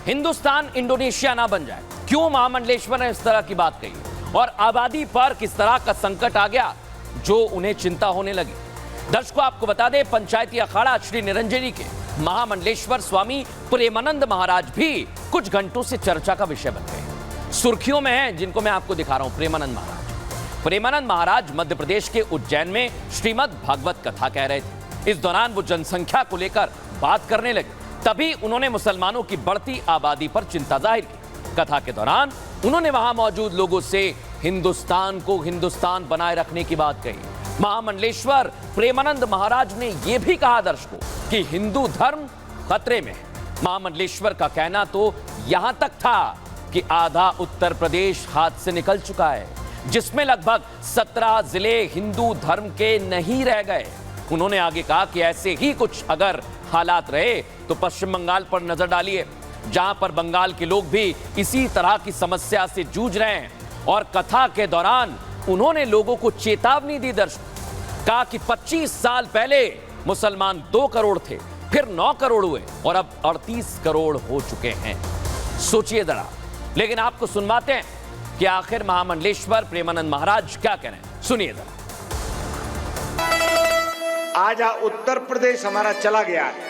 Hindustan Indonesia ना बन जाए। क्यों महामंडलेश्वर ने इस तरह की बात कही और आबादी पर किस तरह का संकट आ गया जो उन्हें चिंता होने लगी। दर्शकों, आपको बता दें, पंचायती अखाड़ा श्री निरंजनी के महामंडलेश्वर स्वामी प्रेमानंद महाराज भी कुछ घंटों से चर्चा का विषय बन गए। सुर्खियों में है, जिनको मैं आपको दिखा रहा हूं। प्रेमानंद महाराज मध्य प्रदेश के उज्जैन में श्रीमद् भागवत कथा कह रहे थे। इस दौरान वो जनसंख्या को लेकर बात करने लगे। तभी उन्होंने मुसलमानों की बढ़ती आबादी पर चिंता जाहिर की। कथा के दौरान उन्होंने वहां मौजूद लोगों से हिंदुस्तान को हिंदुस्तान बनाए रखने की बात कही। महामंडलेश्वर प्रेमानंद महाराज ने यह भी कहा दर्शकों कि हिंदू धर्म खतरे में है। महामंडलेश्वर का कहना तो यहां तक था कि आधा उत्तर प्रदेश हाथ से निकल चुका है, जिसमें लगभग 17 जिले हिंदू धर्म के नहीं रह गए। उन्होंने आगे कहा कि ऐसे ही कुछ अगर हालात रहे तो पश्चिम बंगाल पर नजर डालिए, जहां पर बंगाल के लोग भी इसी तरह की समस्या से जूझ रहे हैं। और कथा के दौरान उन्होंने लोगों को चेतावनी दी दर्शकों, कहा कि 25 साल पहले मुसलमान 2 करोड़ थे, फिर 9 करोड़ हुए और अब 38 करोड़ हो चुके हैं। सोचिए जरा। लेकिन आपको सुनवाते हैं कि आखिर महामंडलेश्वर प्रेमानंद महाराज क्या कह रहे हैं। सुनिए जरा। आज उत्तर प्रदेश हमारा चला गया है,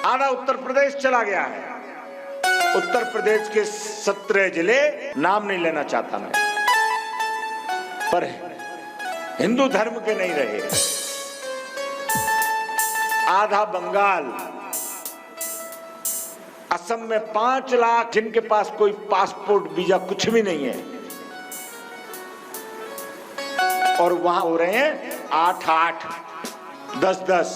आधा उत्तर प्रदेश चला गया है। उत्तर प्रदेश के 17 जिले, नाम नहीं लेना चाहता मैं, पर हिंदू धर्म के नहीं रहे। आधा बंगाल, असम में 5 लाख जिनके पास कोई पासपोर्ट वीजा कुछ भी नहीं है, और वहां हो रहे हैं 8-8, 10-10,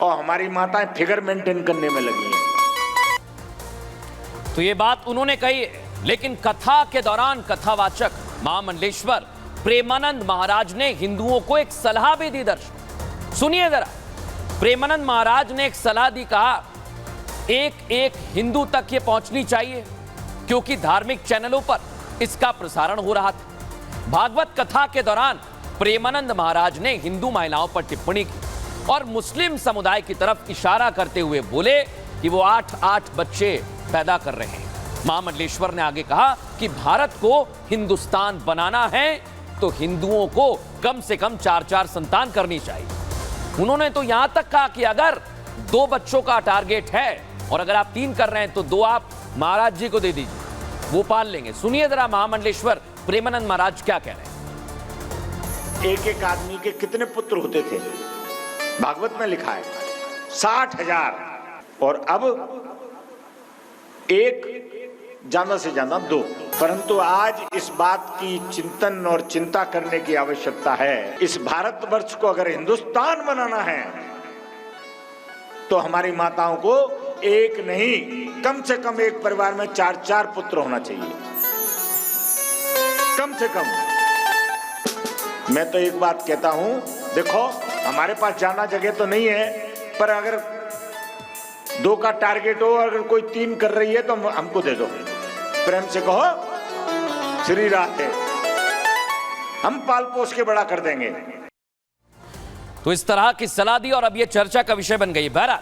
और हमारी माताएं फिगर मेंटेन करने में लगी हैं। तो ये बात उन्होंने कही है, लेकिन कथा के दौरान कथावाचक महामंडलेश्वर प्रेमानंद महाराज ने हिंदुओं को एक सलाह भी दी दर्शक। सुनिए जरा। प्रेमानंद महाराज ने एक सलाह दी, कहा एक एक हिंदू तक ये पहुंचनी चाहिए, क्योंकि धार्मिक चैनलों पर इसका प्रसारण हो रहा था। भागवत कथा के दौरान प्रेमानंद महाराज ने हिंदू महिलाओं पर टिप्पणी की और मुस्लिम समुदाय की तरफ इशारा करते हुए बोले कि वो 8-8 बच्चे पैदा कर रहे हैं। महामंडलेश्वर ने आगे कहा कि भारत को हिंदुस्तान बनाना है तो हिंदुओं को कम से कम 4-4 संतान करनी चाहिए। उन्होंने तो यहां तक कहा कि अगर 2 बच्चों का टारगेट है और अगर आप 3 कर रहे हैं तो 2 आप महाराज जी को दे दीजिए, वो पाल लेंगे। सुनिए जरा महामंडलेश्वर प्रेमानंद महाराज क्या कह रहे हैं। एक आदमी के कितने पुत्र होते थे? भागवत में लिखा है 60,000, और अब एक, ज्यादा से ज्यादा 2। परंतु आज इस बात की चिंतन और चिंता करने की आवश्यकता है। इस भारतवर्ष को अगर हिंदुस्तान बनाना है तो हमारी माताओं को एक नहीं, कम से कम एक परिवार में 4-4 पुत्र होना चाहिए, कम से कम। मैं तो एक बात कहता हूं, देखो हमारे पास जाना जगह तो नहीं है, पर अगर 2 का टारगेट हो, अगर कोई 3 कर रही है तो हमको दे दो, प्रेम से कहो श्री राधे, हम पाल पोस के बड़ा कर देंगे। तो इस तरह की सलाह दी और अब यह चर्चा का विषय बन गई। बहरहाल